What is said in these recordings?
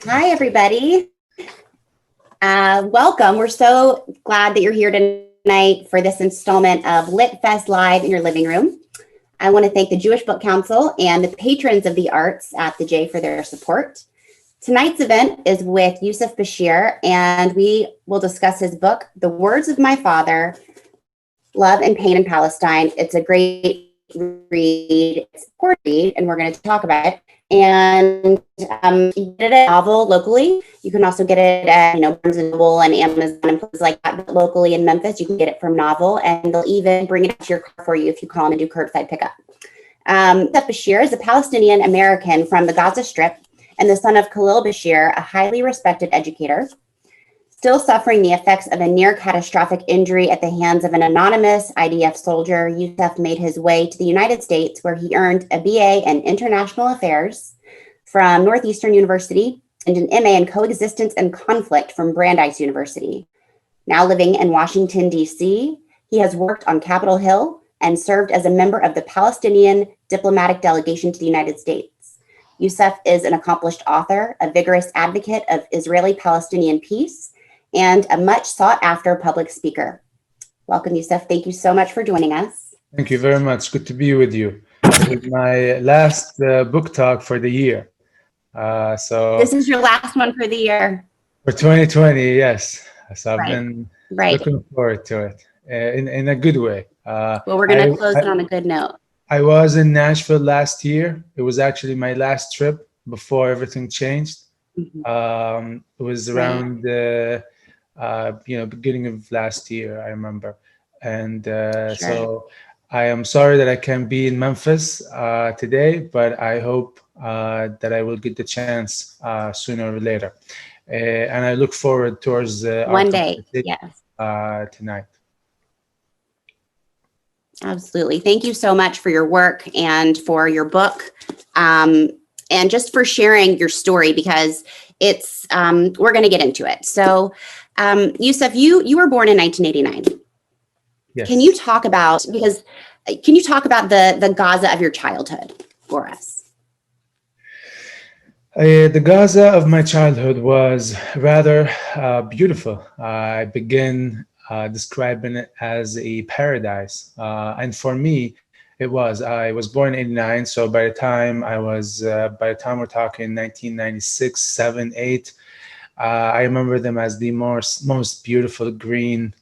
Hi, everybody. Welcome. We're so glad that you're here tonight for this installment of Lit Fest Live in your living room. I want to thank the Jewish Book Council and the patrons of the arts at the J for their support. Tonight's event is with Yousef Bashir, and we will discuss his book, The Words of My Father, Love and Pain in Palestine. It's a great read. It's a important read, and we're going to talk about it. And you get it a novel locally. You can also get it at Barnes & Noble and Amazon and places like that. But locally in Memphis, you can get it from Novel, and they'll even bring it to your car for you if you call them and do curbside pickup. Yousef Bashir is a Palestinian American from the Gaza Strip and the son of Khalil Bashir, a highly respected educator. Still suffering the effects of a near catastrophic injury at the hands of an anonymous IDF soldier, Yousef made his way to the United States, where he earned a BA in International Affairs from Northeastern University and an MA in Coexistence and Conflict from Brandeis University. Now living in Washington, D.C., he has worked on Capitol Hill and served as a member of the Palestinian diplomatic delegation to the United States. Yousef is an accomplished author, a vigorous advocate of Israeli-Palestinian peace, and a much sought after public speaker. Welcome, Yousef. Thank you so much for joining us. Thank you very much. Good to be with you. This is my last book talk for the year. So this is your last one for the year. For 2020, yes. So I've been looking forward to it in a good way. Well, we're going to close it on a good note. I was in Nashville last year. It was actually my last trip before everything changed. Mm-hmm. It was around the beginning of last year, I remember. And so I am sorry that I can't be in Memphis today, but I hope that I will get the chance sooner or later. And I look forward towards one day, yes, tonight. Absolutely. Thank you so much for your work and for your book, and just for sharing your story, because it's we're going to get into it. So, Yousef, you were born in 1989. Yes. Can you talk about the Gaza of your childhood for us? The Gaza of my childhood was rather beautiful. I begin describing it as a paradise, and for me, it was. I was born in '89, so by the time we're talking 1996, 7, 8. I remember them as the most beautiful green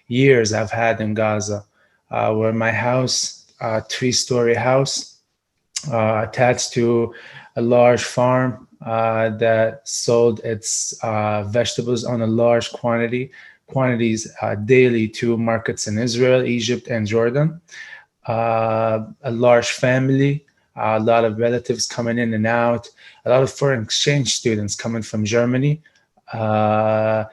years I've had in Gaza, where my house, a 3-story house, attached to a large farm that sold its vegetables on a large quantities daily to markets in Israel, Egypt, and Jordan. A large family, a lot of relatives coming in and out, a lot of foreign exchange students coming from Germany, a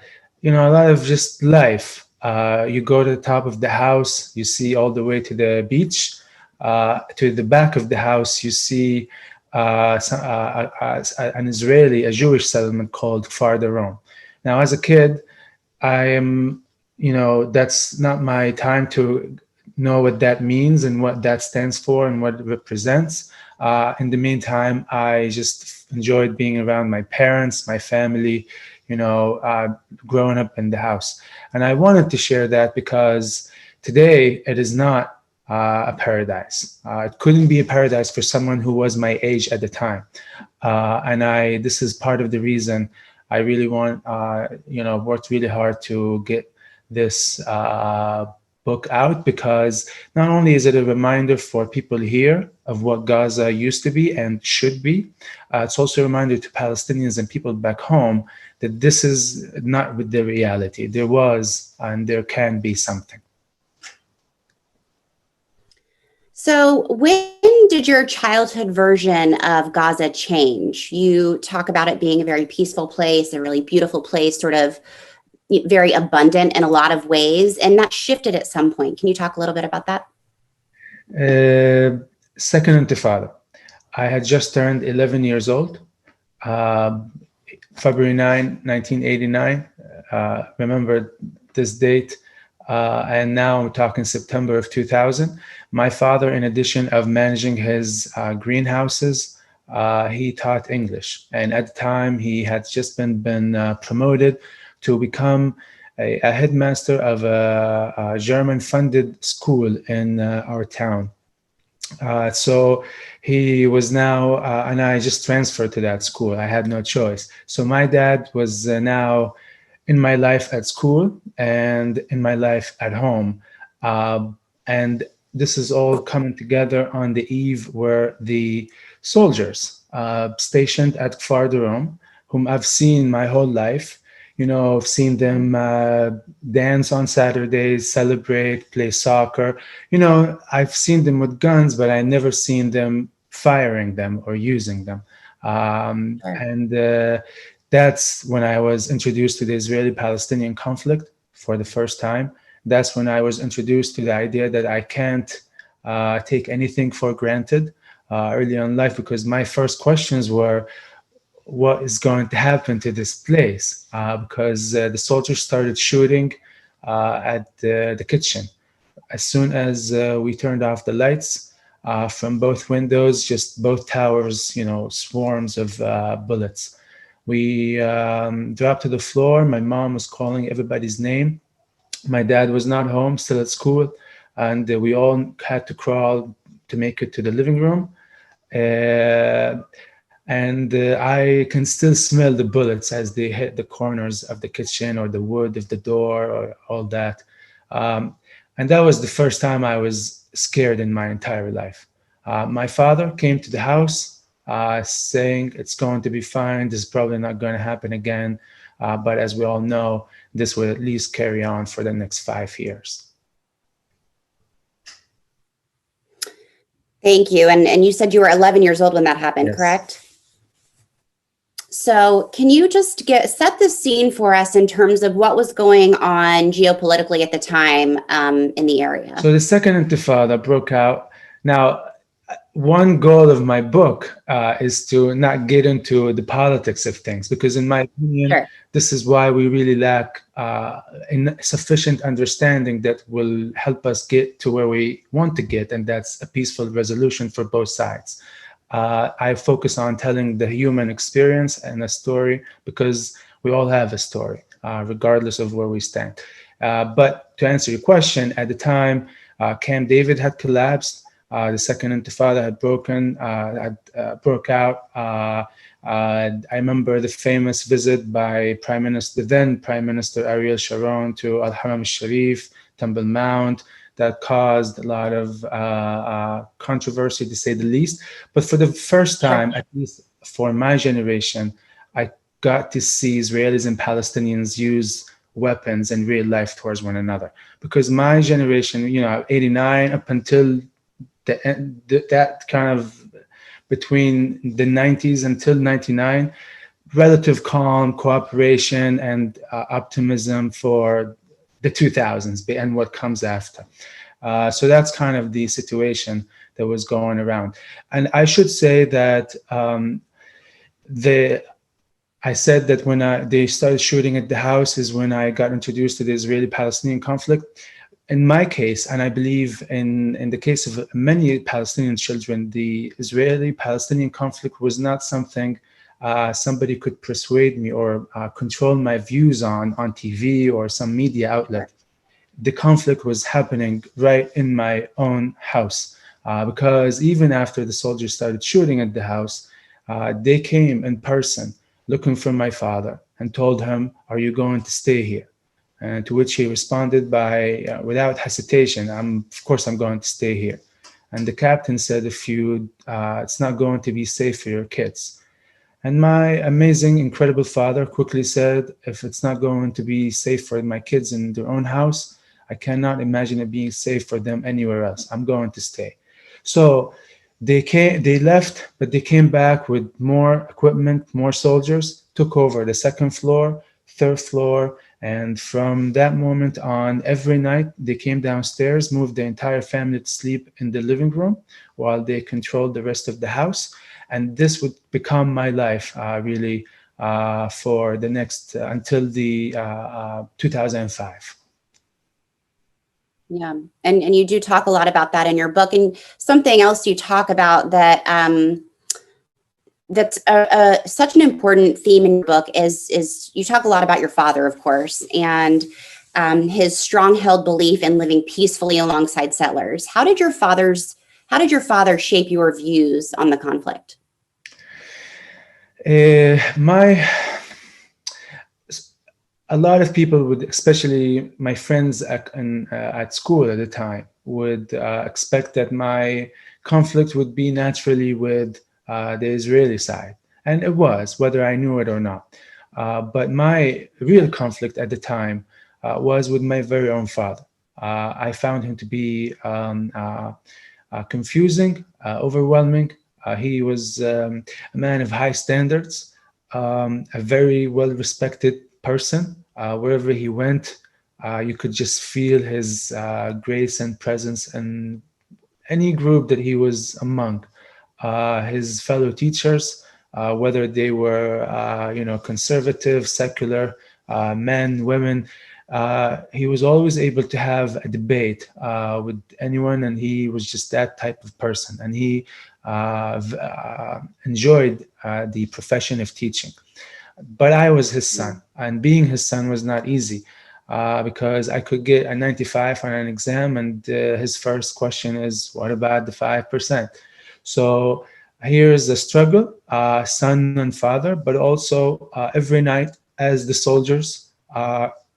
lot of just life. You go to the top of the house, you see all the way to the beach. To the back of the house, you see an Israeli, a Jewish settlement called Kfar Daron. Now, as a kid, that's not my time to know what that means and what that stands for and what it represents. In the meantime, I just enjoyed being around my parents, my family, growing up in the house. And I wanted to share that because today it is not a paradise. It couldn't be a paradise for someone who was my age at the time. This is part of the reason I really worked really hard to get this book out, because not only is it a reminder for people here of what Gaza used to be and should be, it's also a reminder to Palestinians and people back home that this is not with the reality. There was and there can be something. So when did your childhood version of Gaza change? You talk about it being a very peaceful place, a really beautiful place, sort of very abundant in a lot of ways, and that shifted at some point. Can you talk a little bit about that? Second Intifada. I had just turned 11 years old. February 9, 1989. Remember this date. And now I'm talking September of 2000. My father, in addition of managing his greenhouses, he taught English. And at the time, he had just been promoted to become a headmaster of a German-funded school in our town. So he was now, and I just transferred to that school. I had no choice. So my dad was now in my life at school and in my life at home. And this is all coming together on the eve where the soldiers stationed at Kfar Durum, whom I've seen my whole life, I've seen them dance on Saturdays, celebrate, play soccer. I've seen them with guns, but I never seen them firing them or using them. Sure. And that's when I was introduced to the Israeli-Palestinian conflict for the first time. That's when I was introduced to the idea that I can't take anything for granted early in life, because my first questions were, what is going to happen to this place? Because the soldiers started shooting at the kitchen. As soon as we turned off the lights from both windows, just both towers, swarms of bullets. We dropped to the floor. My mom was calling everybody's name. My dad was not home, still at school, and we all had to crawl to make it to the living room. And I can still smell the bullets as they hit the corners of the kitchen or the wood of the door or all that. And that was the first time I was scared in my entire life. My father came to the house saying, it's going to be fine. This is probably not going to happen again. But as we all know, this will at least carry on for the next 5 years. Thank you. And you said you were 11 years old when that happened, Yes. Correct? So can you just set the scene for us in terms of what was going on geopolitically at the time in the area? So the Second Intifada broke out. Now, one goal of my book is to not get into the politics of things, because in my opinion, Sure. This is why we really lack sufficient understanding that will help us get to where we want to get, and that's a peaceful resolution for both sides. I focus on telling the human experience and a story, because we all have a story, regardless of where we stand. But to answer your question, at the time, Camp David had collapsed. The Second Intifada had broke out. I remember the famous visit by then Prime Minister Ariel Sharon to Al-Haram al-Sharif, Temple Mount, that caused a lot of controversy, to say the least. But for the first time, at least for my generation, I got to see Israelis and Palestinians use weapons in real life towards one another. Because my generation, 89 up until that kind of between the 90s until 99, relative calm, cooperation, and optimism for the 2000s and what comes after. So that's kind of the situation that was going around. And I should say that I said that when they started shooting at the house is when I got introduced to the Israeli-Palestinian conflict. In my case, and I believe in the case of many Palestinian children, the Israeli-Palestinian conflict was not something somebody could persuade me or control my views on TV or some media outlet. The conflict was happening right in my own house, because even after the soldiers started shooting at the house, they came in person looking for my father and told him, "Are you going to stay here?" And to which he responded by, without hesitation, of course I'm going to stay here. And the captain said, it's not going to be safe for your kids. And my amazing, incredible father quickly said, if it's not going to be safe for my kids in their own house, I cannot imagine it being safe for them anywhere else. I'm going to stay. So they left, but they came back with more equipment, more soldiers, took over the second floor, third floor. And from that moment on, every night they came downstairs, moved the entire family to sleep in the living room while they controlled the rest of the house. And this would become my life, really, for the next, until the 2005. Yeah. And you do talk a lot about that in your book. And something else you talk about that that's such an important theme in your book is you talk a lot about your father, of course, and his strong-held belief in living peacefully alongside settlers. How did your father shape your views on the conflict? My A lot of people would, especially my friends at school at the time, would expect that my conflict would be naturally with the Israeli side. And it was, whether I knew it or not. But my real conflict at the time was with my very own father. I found him to be confusing, overwhelming. He was a man of high standards, a very well respected person. Wherever he went, you could just feel his grace and presence in any group that he was among. His fellow teachers, whether they were, conservative, secular, men, women, he was always able to have a debate with anyone, and he was just that type of person. And he enjoyed the profession of teaching. But I was his son, and being his son was not easy because I could get a 95 on an exam, and his first question is, "What about the 5%?" So here's the struggle, son and father, but also every night as the soldiers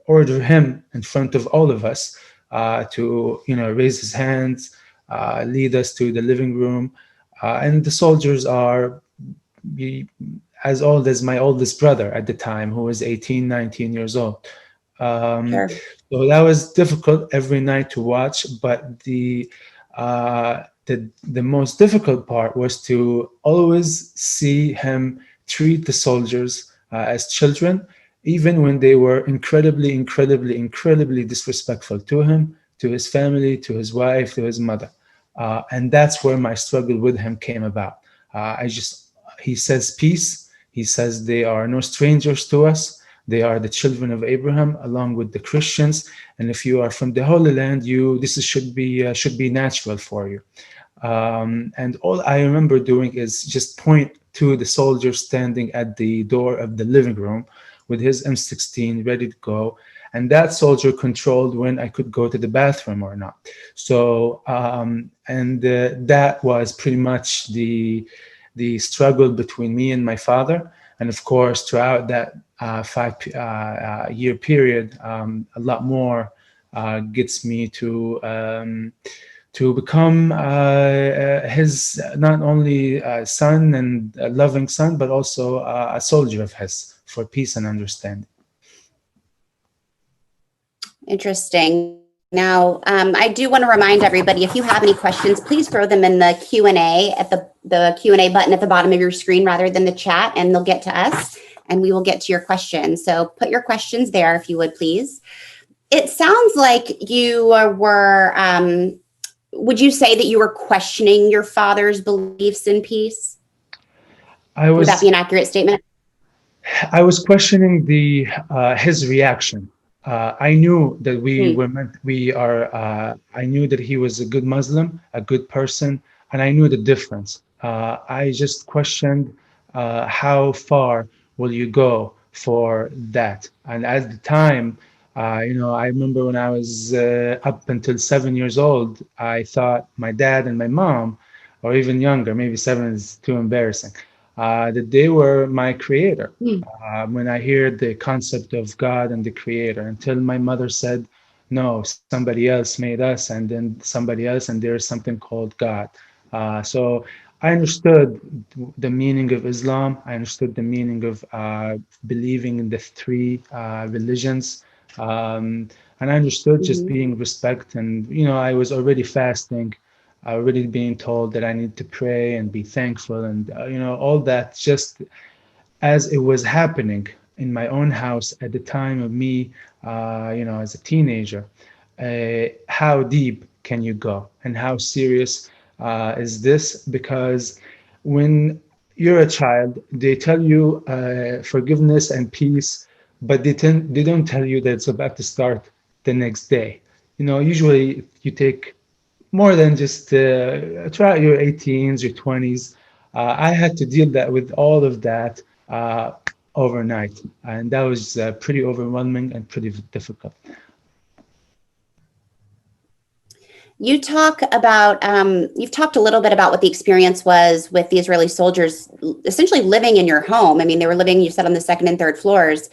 order him in front of all of us to, raise his hands, lead us to the living room, and the soldiers are as old as my oldest brother at the time, who was 18, 19 years old. Sure. So that was difficult every night to watch, but the most difficult part was to always see him treat the soldiers as children, even when they were incredibly, incredibly, incredibly disrespectful to him, to his family, to his wife, to his mother. And that's where my struggle with him came about. He says peace. He says they are no strangers to us. They are the children of Abraham, along with the Christians. And if you are from the Holy Land, should be natural for you. And all I remember doing is just point to the soldier standing at the door of the living room with his M16 ready to go. And that soldier controlled when I could go to the bathroom or not. So, that was pretty much the struggle between me and my father. And of course, throughout that 5-year period, a lot more gets me to become his not only son and a loving son, but also a soldier of his for peace and understanding. Interesting. Now, I do want to remind everybody, if you have any questions, please throw them in the Q&A at the Q&A button at the bottom of your screen rather than the chat, and they'll get to us and we will get to your questions. So put your questions there if you would, please. It sounds like you were, would you say that you were questioning your father's beliefs in peace? Would that be an accurate statement? I was questioning his reaction. I knew that I knew that he was a good Muslim, a good person, and I knew the difference. I just questioned how far will you go for that? And at the time, I remember when I was up until 7 years old, I thought my dad and my mom, or even younger, maybe 7 is too embarrassing, that they were my creator. When I hear the concept of God and the creator, until my mother said, no, somebody else made us, and then somebody else, and there's something called God. So I understood the meaning of Islam. I understood the meaning of believing in the 3 religions. And I understood just being respect. And, I was already fasting, already being told that I need to pray and be thankful. And, all that just as it was happening in my own house at the time of me, as a teenager. How deep can you go, and how serious is this? Because when you're a child, they tell you forgiveness and peace, but they don't tell you that it's about to start the next day. Usually you take more than just throughout your 18s, your 20s, I had to deal with all of that overnight, and that was pretty overwhelming and pretty difficult. You talk about, you've talked a little bit about what the experience was with the Israeli soldiers essentially living in your home. I mean, they were living, you said, on the second and third floors.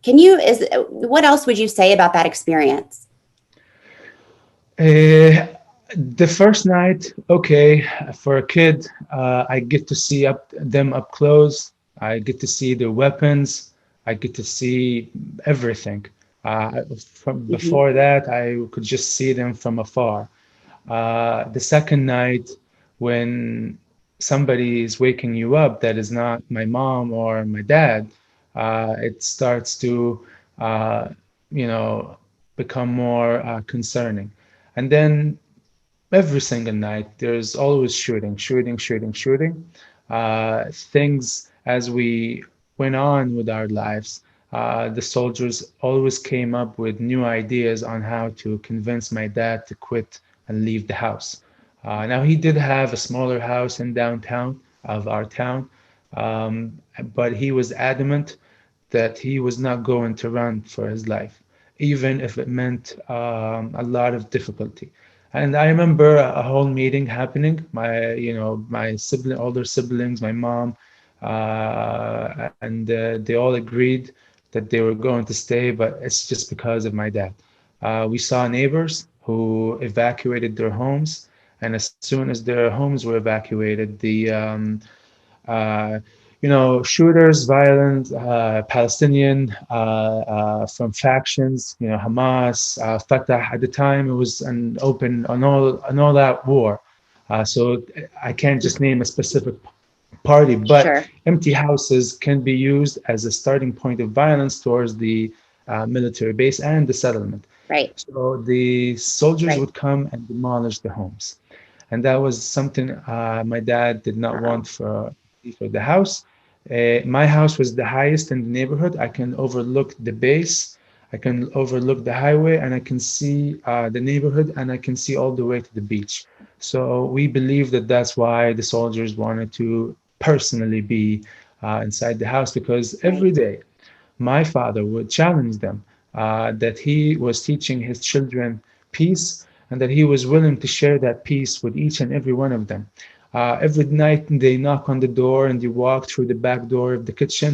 What else would you say about that experience? The first night, okay, for a kid, I get to see them up close. I get to see their weapons. I get to see everything. From Hmm. before that, I could just see them from afar. The second night, when somebody is waking you up that is not my mom or my dad, it starts to, uh, you know, become more concerning. And then every single night, there's always shooting, shooting, shooting, shooting. Things as we went on with our lives, the soldiers always came up with new ideas on how to convince my dad to quit and leave the house. Now, he did have a smaller house in downtown of our town, but he was adamant that he was not going to run for his life, even if it meant a lot of difficulty. And I remember a whole meeting happening. My older siblings, my mom, and they all agreed that they were going to stay, but it's just because of my dad. We saw neighbors who evacuated their homes, and as soon as their homes were evacuated, uh, shooters, violent, Palestinian from factions, Hamas, Fatah. At the time, it was an all-out war. So I can't just name a specific party, but Sure. empty houses can be used as a starting point of violence towards the military base and the settlement. Right. So the soldiers Right. would come and demolish the homes, and that was something my dad did not want Wow. for the house. My house was the highest in the neighborhood. I can overlook the base, I can overlook the highway, and I can see the neighborhood, and I can see all the way to the beach. So we believe that that's why the soldiers wanted to personally be inside the house, because Right. every day my father would challenge them that he was teaching his children peace and that he was willing to share that peace with each and every one of them. Every night they knock on the door and you walk through the back door of the kitchen.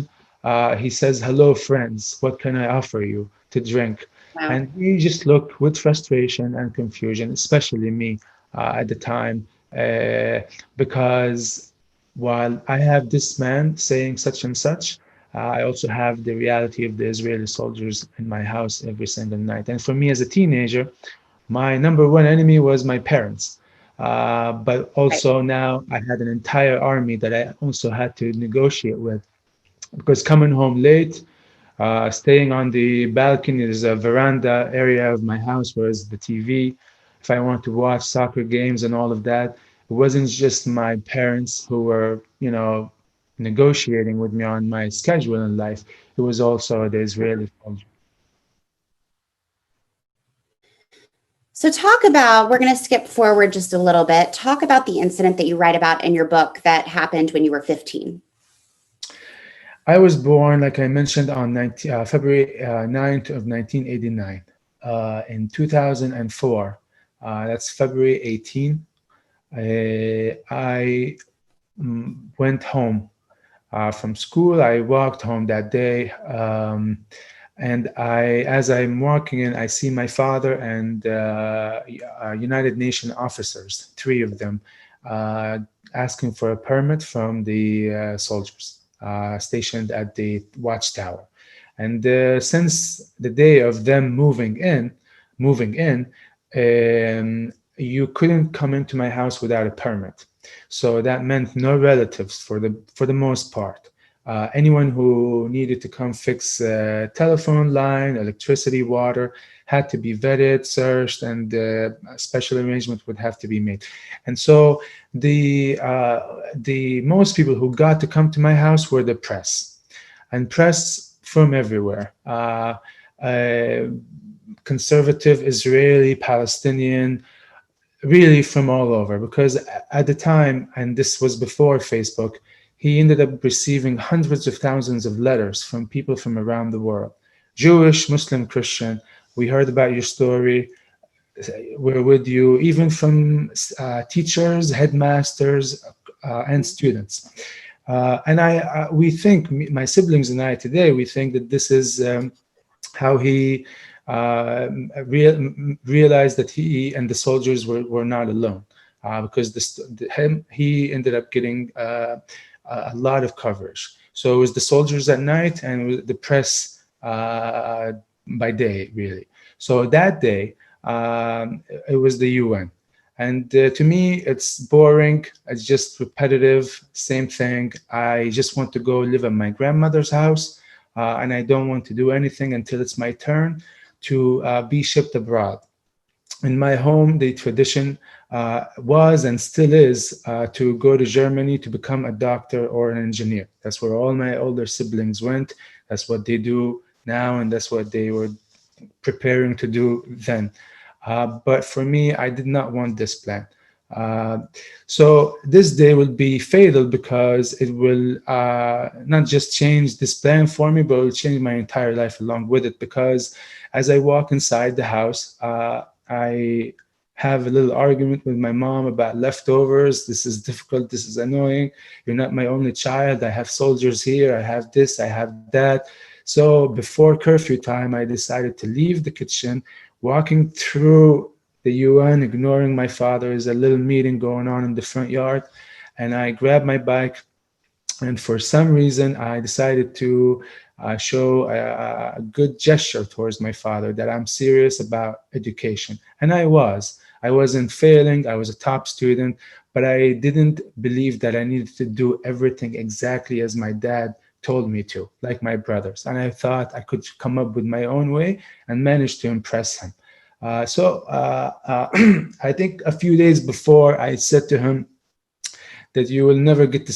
He says, "Hello, friends. What can I offer you to drink?" Wow. And we just look with frustration and confusion, especially me at the time, because while I have this man saying such and such, I also have the reality of the Israeli soldiers in my house every single night. And for me as a teenager, my number one enemy was my parents. But Right. also now I had an entire army that I also had to negotiate with, because coming home late, staying on the balcony, there's a veranda area of my house where is the TV. If I want to watch soccer games and all of that, it wasn't just my parents who were, negotiating with me on my schedule in life. It was also the Israeli soldier. So talk about, we're going to skip forward just a little bit. Talk about the incident that you write about in your book that happened when you were 15. I was born, like I mentioned, on February 9th of 1989. In 2004, that's February 18, I went home from school. I walked home that day, and as I'm walking in, I see my father and United Nations officers, three of them, uh, asking for a permit from the soldiers stationed at the watchtower. And since the day of them moving in, you couldn't come into my house without a permit. So that meant no relatives for the most part. Anyone who needed to come fix a telephone line, electricity, water had to be vetted, searched, and a special arrangement would have to be made. And so the most people who got to come to my house were the press, and press from everywhere. Uh, conservative, Israeli, Palestinian, really from all over, because at the time, and this was before Facebook, he ended up receiving hundreds of thousands of letters from people from around the world, Jewish, Muslim, Christian. We heard about your story. We're with you, even from teachers, headmasters, and students. We think, my siblings and I today, we think that this is how he realized that he and the soldiers were not alone, because he ended up getting a lot of coverage. So it was the soldiers at night and the press by day, really. So that day, it was the UN. And to me, it's boring. It's just repetitive, same thing. I just want to go live at my grandmother's house, and I don't want to do anything until it's my turn to be shipped abroad. In my home, the tradition was and still is to go to Germany to become a doctor or an engineer. That's where all my older siblings went. That's what they do now, and that's what they were preparing to do then. But for me, I did not want this plan. So this day will be fatal because it will not just change this plan for me, but it will change my entire life along with it. Because as I walk inside the house, I have a little argument with my mom about leftovers. This is difficult. This is annoying. You're not my only child. I have soldiers here. I have this. I have that. So before curfew time, I decided to leave the kitchen, walking through the UN, ignoring my father. There's a little meeting going on in the front yard. And I grabbed my bike. And for some reason, I decided to show a good gesture towards my father that I'm serious about education. And I was. I wasn't failing. I was a top student, but I didn't believe that I needed to do everything exactly as my dad told me to, like my brothers. And I thought I could come up with my own way and manage to impress him. I think a few days before, I said to him that you will never get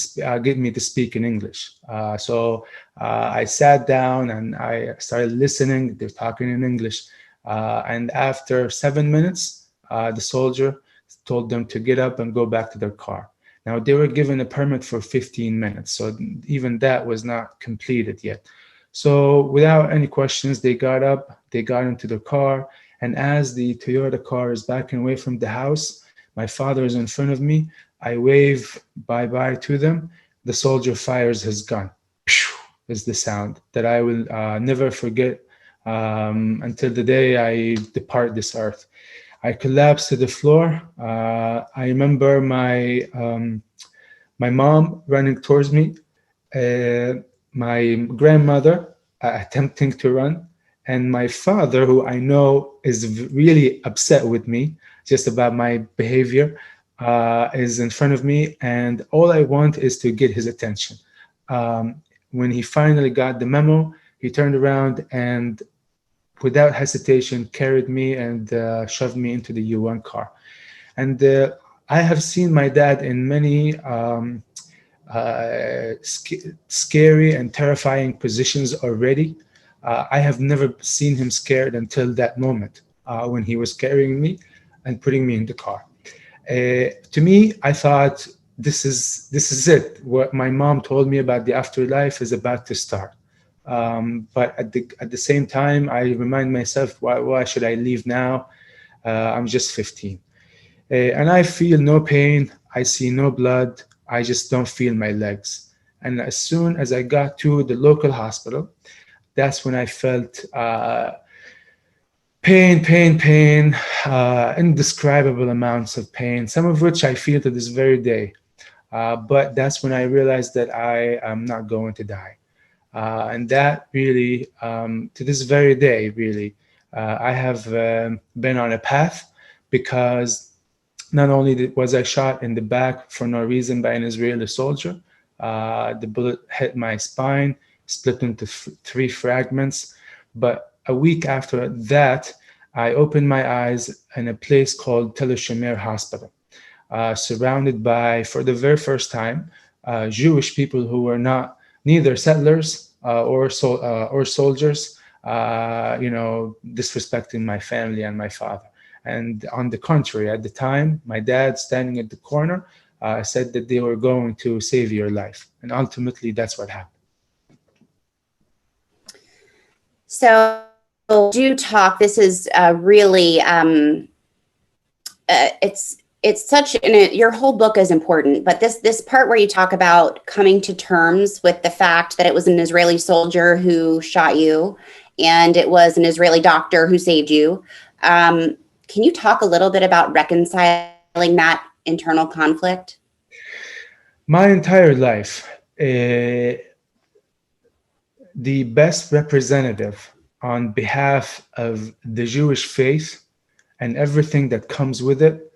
me to speak in English. I sat down and I started listening. They're talking in English. And after 7 minutes, the soldier told them to get up and go back to their car. Now, they were given a permit for 15 minutes, so even that was not completed yet. So without any questions, they got up, they got into the car, and as the Toyota car is backing away from the house, my father is in front of me. I wave bye-bye to them. The soldier fires his gun. Pew is the sound that I will never forget until the day I depart this earth. I collapsed to the floor. I remember my mom running towards me, my grandmother attempting to run, and my father, who I know is really upset with me just about my behavior, is in front of me, and all I want is to get his attention. When he finally got the memo, he turned around and without hesitation carried me and shoved me into the UN car. And I have seen my dad in many scary and terrifying positions already. I have never seen him scared until that moment when he was carrying me and putting me in the car. To me, I thought this is it. What my mom told me about the afterlife is about to start. But at the same time, I remind myself, why should I leave now? I'm just 15. And I feel no pain. I see no blood. I just don't feel my legs. And as soon as I got to the local hospital, that's when I felt pain, indescribable amounts of pain, some of which I feel to this very day. But that's when I realized that I am not going to die. And that really, to this very day, really, I have been on a path, because not only was I shot in the back for no reason by an Israeli soldier, the bullet hit my spine, split into 3 fragments. But a week after that, I opened my eyes in a place called Tel Shemer Hospital, surrounded by, for the very first time, Jewish people who were neither settlers or soldiers, disrespecting my family and my father. And on the contrary, at the time, my dad standing at the corner said that they were going to save your life. And ultimately, that's what happened. So do talk. This is really, it's such, your whole book is important, but this part where you talk about coming to terms with the fact that it was an Israeli soldier who shot you and it was an Israeli doctor who saved you. Can you talk a little bit about reconciling that internal conflict? My entire life, the best representative on behalf of the Jewish faith and everything that comes with it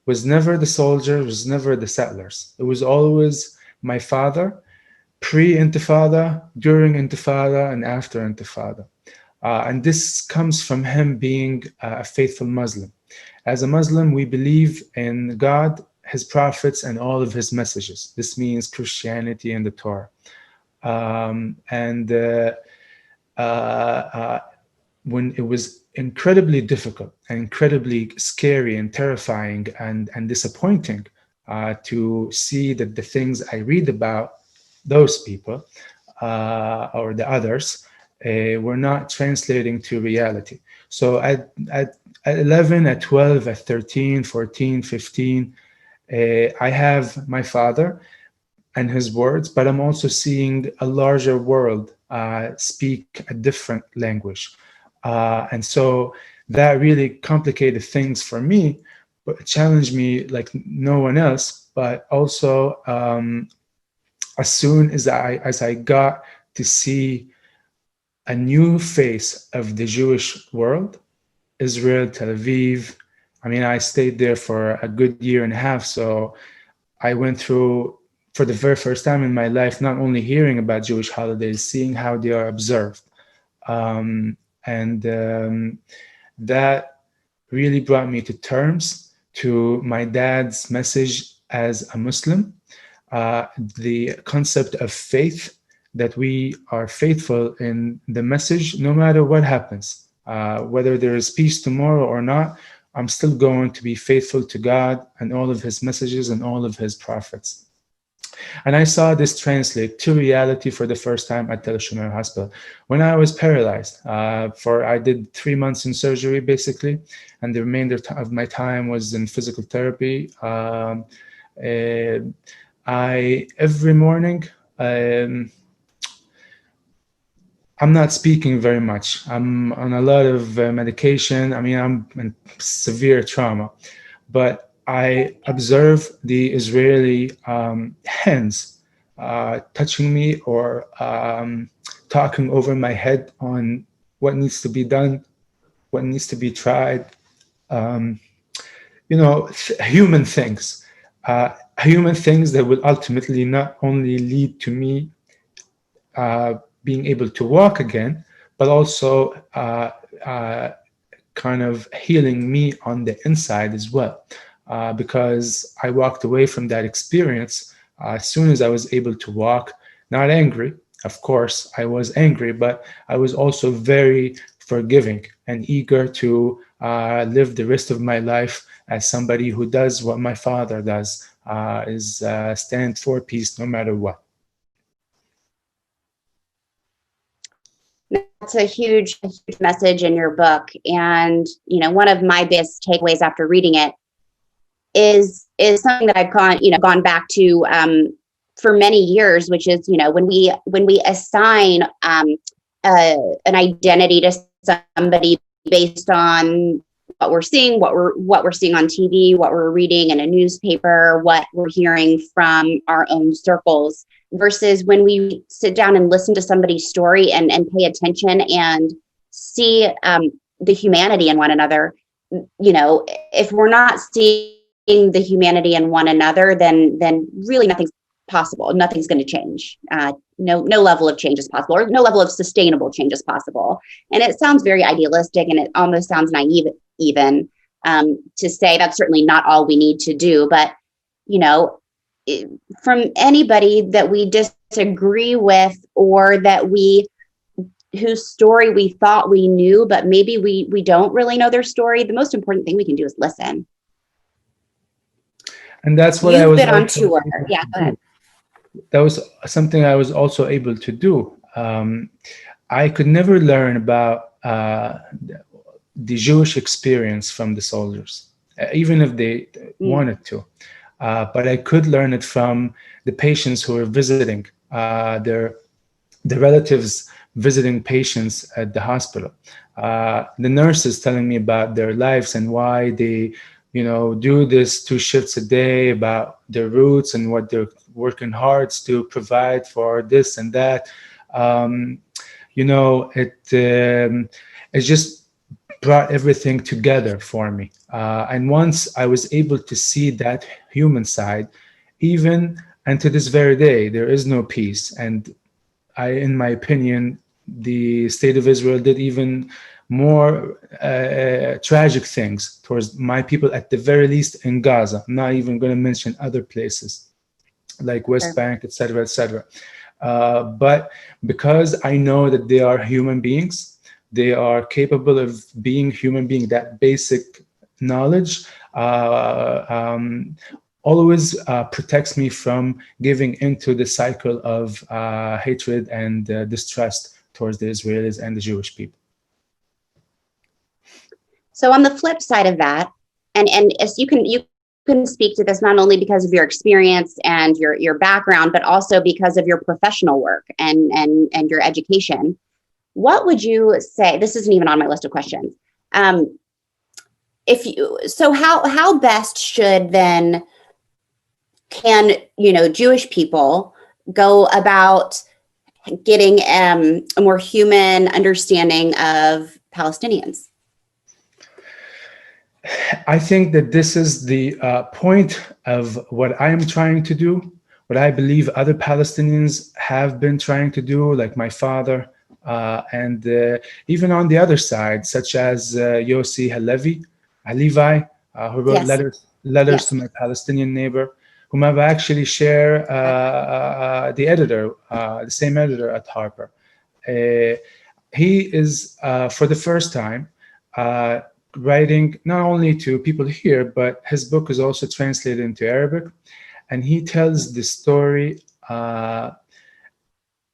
was never the soldiers, was never the settlers. It was always my father, pre-Intifada, during Intifada, and after Intifada. And this comes from him being a faithful Muslim. As a Muslim, we believe in God, his prophets, and all of his messages. This means Christianity and the Torah. When it was incredibly difficult and incredibly scary and terrifying and disappointing to see that the things I read about those people or the others were not translating to reality. So at 11, at 12, at 13, 14, 15, I have my father and his words, but I'm also seeing a larger world speak a different language. And so that really complicated things for me, but challenged me like no one else. But also, as soon as I got to see a new face of the Jewish world, Israel, Tel Aviv, I mean, I stayed there for a good year and a half. So I went through, for the very first time in my life, not only hearing about Jewish holidays, seeing how they are observed. That really brought me to terms to my dad's message as a Muslim, the concept of faith, that we are faithful in the message no matter what happens. Whether there is peace tomorrow or not, I'm still going to be faithful to God and all of his messages and all of his prophets. And I saw this translate to reality for the first time at Tel Shomer Hospital. When I was paralyzed, I did 3 months in surgery basically, and the remainder of my time was in physical therapy. Every morning, I'm not speaking very much. I'm on a lot of medication. I mean, I'm in severe trauma, but I observe the Israeli hands touching me or talking over my head on what needs to be done, what needs to be tried. Human things that will ultimately not only lead to me being able to walk again, but also kind of healing me on the inside as well. Because I walked away from that experience as soon as I was able to walk, not angry. Of course, I was angry, but I was also very forgiving and eager to live the rest of my life as somebody who does what my father does, is stand for peace no matter what. That's a huge message in your book. And, one of my biggest takeaways after reading it is something that I've gone back to for many years, which is, when we assign an identity to somebody based on what we're seeing, what we're seeing on TV, what we're reading in a newspaper, what we're hearing from our own circles, versus when we sit down and listen to somebody's story and pay attention and see the humanity in one another. If we're not seeing the humanity in one another, then really nothing's possible. Nothing's going to change. No level of change is possible, or no level of sustainable change is possible. And it sounds very idealistic, and it almost sounds naive even to say that's certainly not all we need to do. But, from anybody that we disagree with, or that we whose story we thought we knew, but maybe we don't really know their story, the most important thing we can do is listen. And that's what I You've was been on also tour. able Yeah, to go do. ahead. That was something I was also able to do. I could never learn about the Jewish experience from the soldiers, even if they wanted to. But I could learn it from the patients who were visiting, the relatives visiting patients at the hospital, the nurses telling me about their lives and why they, do this 2 shifts a day, about their roots and what they're working hard to provide for this and that. It just brought everything together for me. And once I was able to see that human side, even and to this very day, there is no peace. And in my opinion, the state of Israel did even more tragic things towards my people, at the very least in Gaza. I'm not even going to mention other places like West Bank, etc., etc. But because I know that they are human beings, they are capable of being human beings, that basic knowledge always protects me from giving into the cycle of hatred and distrust towards the Israelis and the Jewish people. So on the flip side of that, and as you can speak to this not only because of your experience and your background, but also because of your professional work and your education. What would you say? This isn't even on my list of questions. How best should then can Jewish people go about getting a more human understanding of Palestinians? I think that this is the point of what I am trying to do, what I believe other Palestinians have been trying to do, like my father, and even on the other side, such as Yossi Halevi, who wrote letters to my Palestinian neighbor, whom I've actually share the same editor at Harper. He is, for the first time, writing not only to people here, but his book is also translated into Arabic, and he tells the story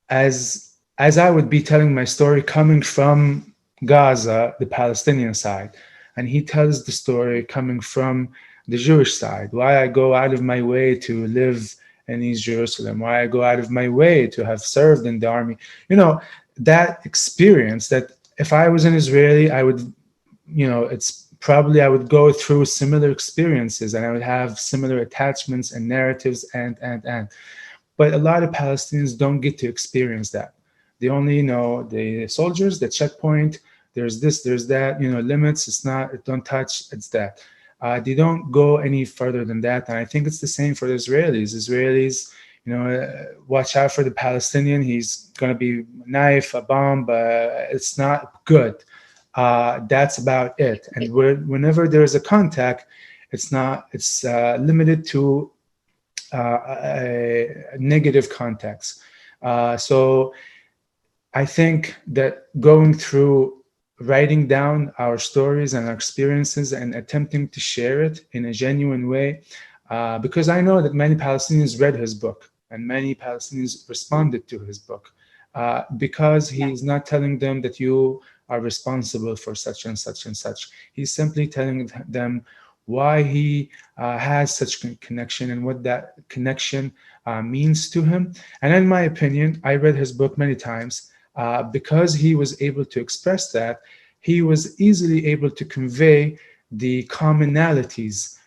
as I would be telling my story coming from Gaza, the Palestinian side, and he tells the story coming from the Jewish side, why I go out of my way to live in East Jerusalem, why I go out of my way to have served in the army. That experience, that if I was an Israeli, I would, it's probably I would go through similar experiences and I would have similar attachments and narratives and. But a lot of Palestinians don't get to experience that. They only know the soldiers, the checkpoint, there's this, there's that, limits, it's not, don't touch, it's that. They don't go any further than that. And I think it's the same for the Israelis. Israelis, watch out for the Palestinian. He's going to be a knife, a bomb, it's not good. That's about it. And whenever there's a contact, it's limited to a negative context. So I think that going through writing down our stories and our experiences and attempting to share it in a genuine way, because I know that many Palestinians read his book and many Palestinians responded to his book, because he is not telling them that you are responsible for such and such and such. He's simply telling them why he has such a connection and what that connection means to him. And in my opinion, I read his book many times. Because he was able to express that, he was easily able to convey the commonalities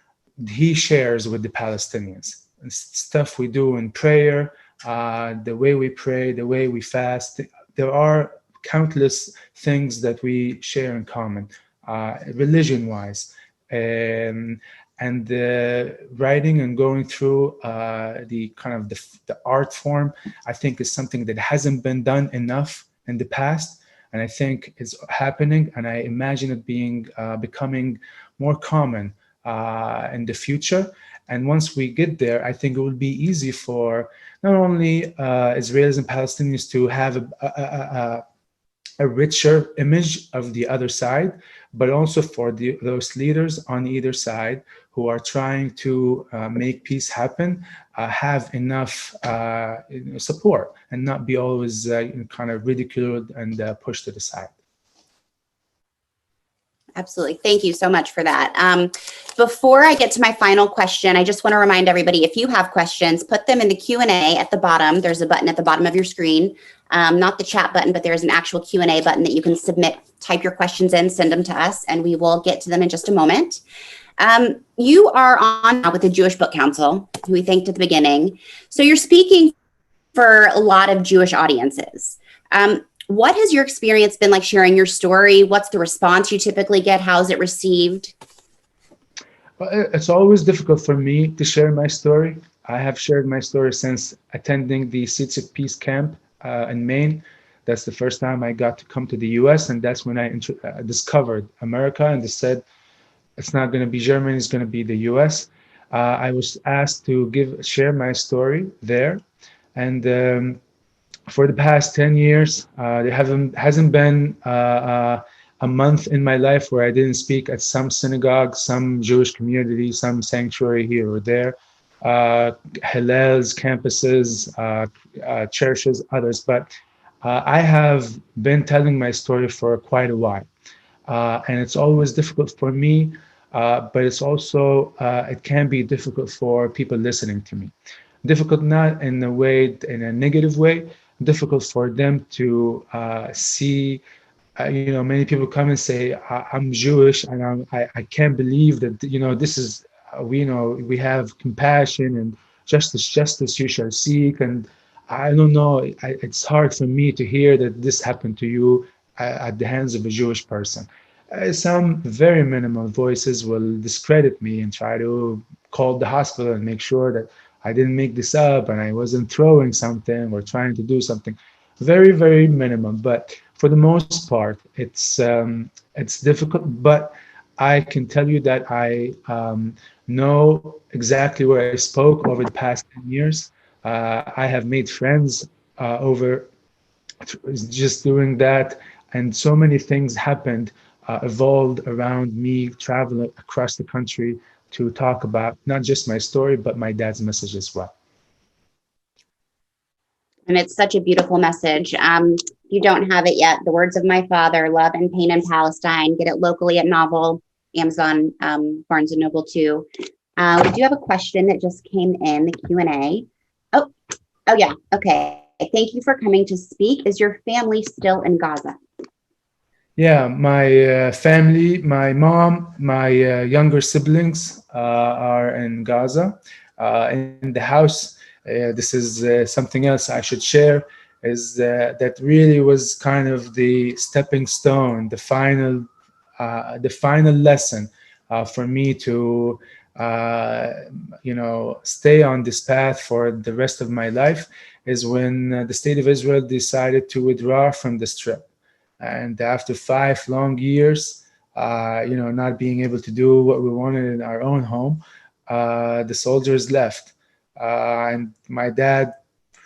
he shares with the Palestinians. Stuff we do in prayer, the way we pray, the way we fast. There are countless things that we share in common, religion-wise. And writing and going through the kind of the art form, I think is something that hasn't been done enough in the past, and I think it's happening, and I imagine it becoming more common in the future. And once we get there, I think it will be easy for not only Israelis and Palestinians to have a richer image of the other side, but also for those leaders on either side who are trying to make peace happen, have enough support and not be always kind of ridiculed and pushed to the side. Absolutely. Thank you so much for that. Before I get to my final question, I just want to remind everybody, if you have questions, put them in the Q&A at the bottom. There's a button at the bottom of your screen, not the chat button, but there's an actual Q&A button that you can submit, type your questions in, send them to us, and we will get to them in just a moment. You are on now with the Jewish Book Council, who we thanked at the beginning. So you're speaking for a lot of Jewish audiences. What has your experience been like sharing your story? What's the response you typically get? How is it received? Well, it's always difficult for me to share my story. I have shared my story since attending the Seeds of Peace camp in Maine. That's the first time I got to come to the US, and that's when I discovered America and said, it's not going to be Germany, it's going to be the US. I was asked to share my story there. And for the past 10 years, there hasn't been a month in my life where I didn't speak at some synagogue, some Jewish community, some sanctuary here or there, Hillel's, campuses, churches, others. But I have been telling my story for quite a while. And it's always difficult for me, but it's also, it can be difficult for people listening to me. Difficult not in a negative way, difficult for them to see, many people come and say, I'm Jewish and I can't believe that, this is, we have compassion and justice you shall seek. And I don't know, it's hard for me to hear that this happened to you at the hands of a Jewish person. Some very minimal voices will discredit me and try to call the hospital and make sure that I didn't make this up and I wasn't throwing something or trying to do something. Very, very minimum. But for the most part, it's difficult. But I can tell you that I know exactly where I spoke over the past 10 years. I have made friends over just doing that. And so many things happened, evolved around me traveling across the country to talk about not just my story, but my dad's message as well. And it's such a beautiful message. You don't have it yet. The Words of My Father, Love and Pain in Palestine. Get it locally at Novel, Amazon, Barnes & Noble too. We do have a question that just came in, the Q&A. Oh yeah, okay. Thank you for coming to speak. Is your family still in Gaza? Yeah, my family, my mom, my younger siblings are in Gaza. In the house, this is something else I should share, is that really was kind of the stepping stone, the final lesson for me to, stay on this path for the rest of my life, is when the state of Israel decided to withdraw from the Strip. And after 5 long years, not being able to do what we wanted in our own home, the soldiers left. And my dad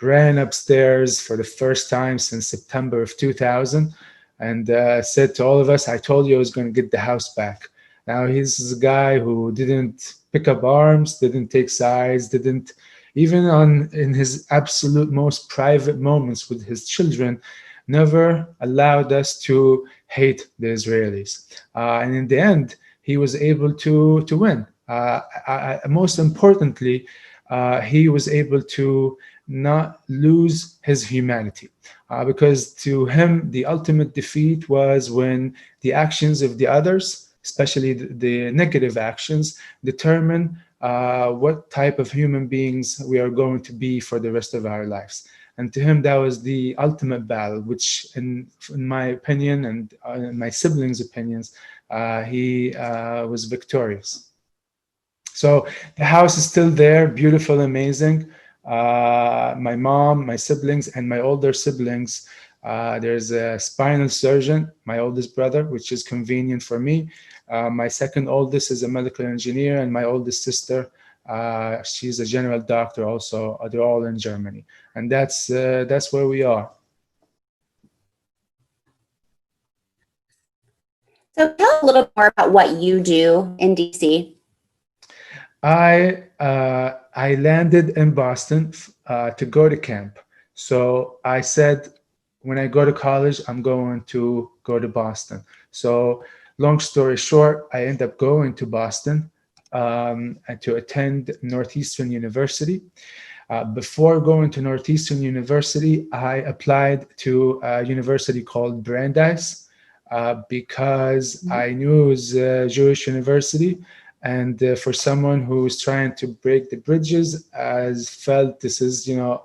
ran upstairs for the first time since September of 2000 and said to all of us, I told you I was going to get the house back. Now, he's a guy who didn't pick up arms, didn't take sides, didn't, even in his absolute most private moments with his children, never allowed us to hate the Israelis. And in the end, he was able to win. Most importantly, he was able to not lose his humanity. Because to him, the ultimate defeat was when the actions of the others, especially the negative actions, determine what type of human beings we are going to be for the rest of our lives. And to him, that was the ultimate battle, which in my opinion and in my siblings' opinions, he was victorious. So the house is still there, beautiful, amazing. My mom, my siblings, and my older siblings, there's a spinal surgeon, my oldest brother, which is convenient for me. My second oldest is a medical engineer, and my oldest sister, she's a general doctor also. They're all in Germany. And that's where we are. So tell a little more about what you do in DC. I landed in Boston to go to camp. So I said, when I go to college, I'm going to go to Boston. So long story short, I end up going to Boston and to attend Northeastern University. Before going to Northeastern University, I applied to a university called Brandeis because I knew it was a Jewish university. And for someone who's trying to break the bridges, as felt this is, would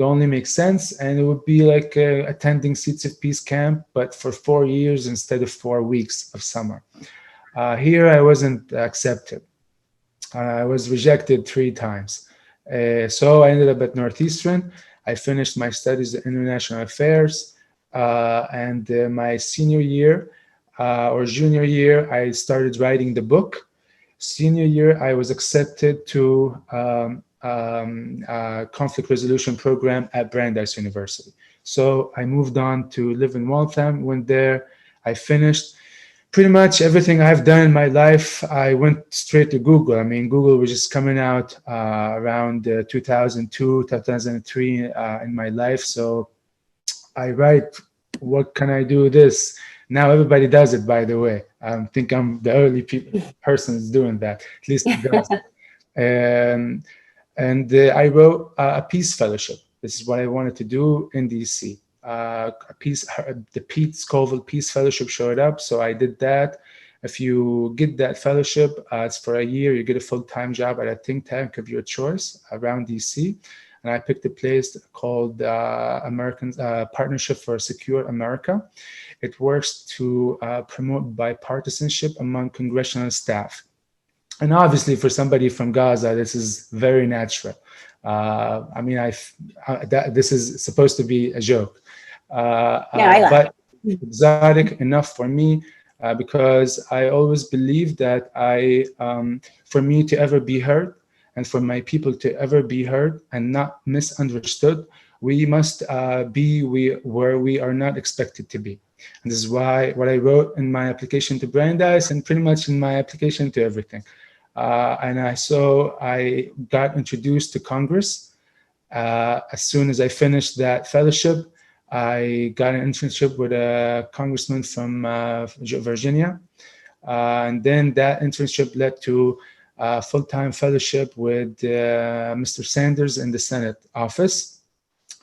only make sense, and it would be like attending Seeds of Peace camp, but for 4 years instead of 4 weeks of summer. Here, I wasn't accepted. I was rejected 3 times. So I ended up at Northeastern. I finished my studies in international affairs, and my senior year or junior year, I started writing the book. Senior year, I was accepted to conflict resolution program at Brandeis University. So I moved on to live in Waltham. Went there. I finished pretty much everything I've done in my life. I went straight to Google. I mean, Google was just coming out around 2002, 2003 in my life. So I write, what can I do this? Now everybody does it, by the way. I think I'm the early person that's doing that, at least in Gaza. And I wrote a peace fellowship. This is what I wanted to do in DC. The Pete Scoville Peace Fellowship showed up, so I did that. If you get that fellowship, it's for a year. You get a full-time job at a think tank of your choice around DC. And I picked a place called American Partnership for a Secure America. It works to promote bipartisanship among congressional staff. And obviously, for somebody from Gaza, this is very natural. I mean, this is supposed to be a joke, but exotic enough for me because I always believed that for me to ever be heard, and for my people to ever be heard and not misunderstood, we must be where we are not expected to be. And this is why what I wrote in my application to Brandeis and pretty much in my application to everything. And I got introduced to Congress. As soon as I finished that fellowship, I got an internship with a congressman from Virginia. And then that internship led to a full-time fellowship with Mr. Sanders in the Senate office.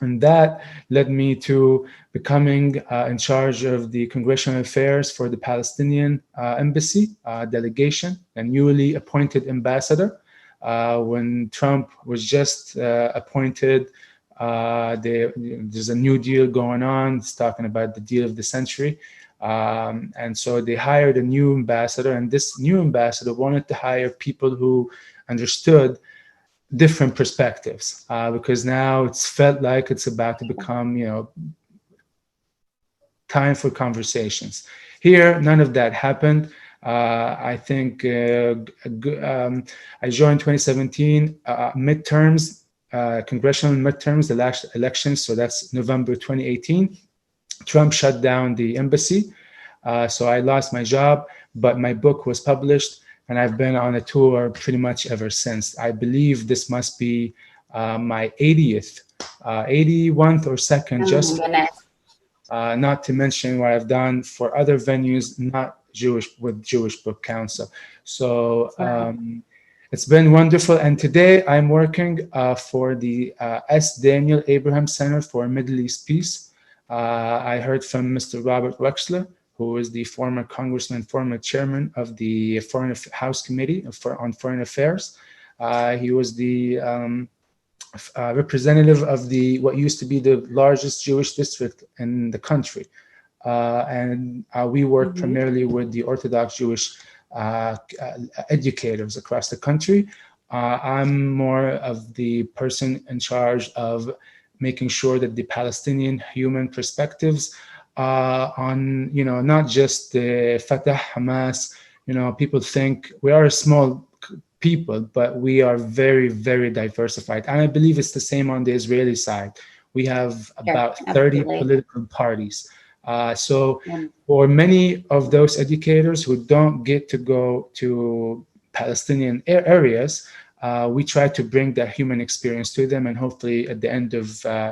And that led me to becoming in charge of the congressional affairs for the Palestinian embassy delegation, a newly appointed ambassador. When Trump was just appointed, there's a new deal going on. It's talking about the deal of the century. And so they hired a new ambassador, and this new ambassador wanted to hire people who understood different perspectives, because now it's felt like it's about to become, time for conversations. Here, none of that happened. I think I joined 2017 midterms, congressional midterms, the last elections. So that's November 2018. Trump shut down the embassy. So I lost my job, but my book was published, and I've been on a tour pretty much ever since. I believe this must be my 81th or 2nd, not to mention what I've done for other venues, not Jewish, with Jewish Book Council. So it's been wonderful. And today I'm working for the S. Daniel Abraham Center for Middle East Peace. I heard from Mr. Robert Wexler, who is the former congressman, former chairman of the House Committee on Foreign Affairs. He was the representative of what used to be the largest Jewish district in the country. And we work primarily with the Orthodox Jewish educators across the country. I'm more of the person in charge of making sure that the Palestinian human perspectives on, not just the Fatah, Hamas. People think we are a small people, but we are very, very diversified. And I believe it's the same on the Israeli side. We have about 30 political parties. So Yeah. for many of those educators who don't get to go to Palestinian areas, we try to bring that human experience to them, and hopefully at the end of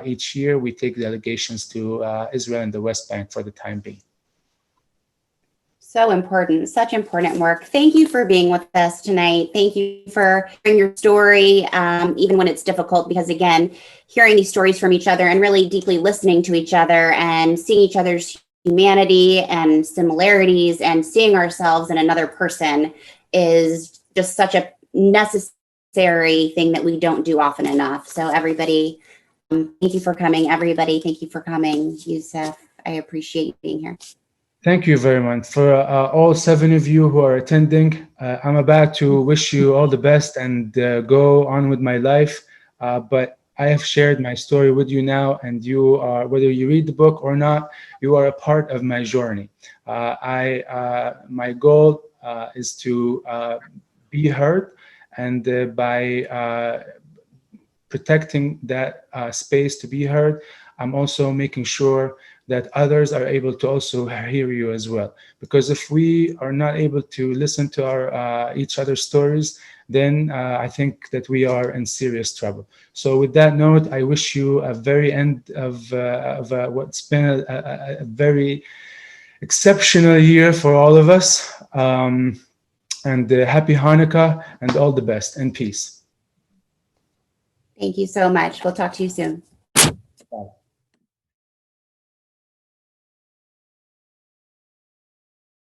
each year, we take delegations to Israel and the West Bank for the time being. So important, such important work. Thank you for being with us tonight. Thank you for sharing your story, even when it's difficult, because again, hearing these stories from each other and really deeply listening to each other and seeing each other's humanity and similarities and seeing ourselves in another person is just such a necessary thing that we don't do often enough. So everybody, thank you for coming. Everybody, thank you for coming. Yousef, I appreciate you being here. Thank you very much. For all 7 of you who are attending, I'm about to wish you all the best and go on with my life. But I have shared my story with you now, and you are, whether you read the book or not, you are a part of my journey. My goal is to be heard, and by protecting that space to be heard, I'm also making sure that others are able to also hear you as well. Because if we are not able to listen to our each other's stories, then I think that we are in serious trouble. So with that note, I wish you a very end of what's been a very exceptional year for all of us. And happy Hanukkah and all the best and peace. Thank you so much. We'll talk to you soon. Bye.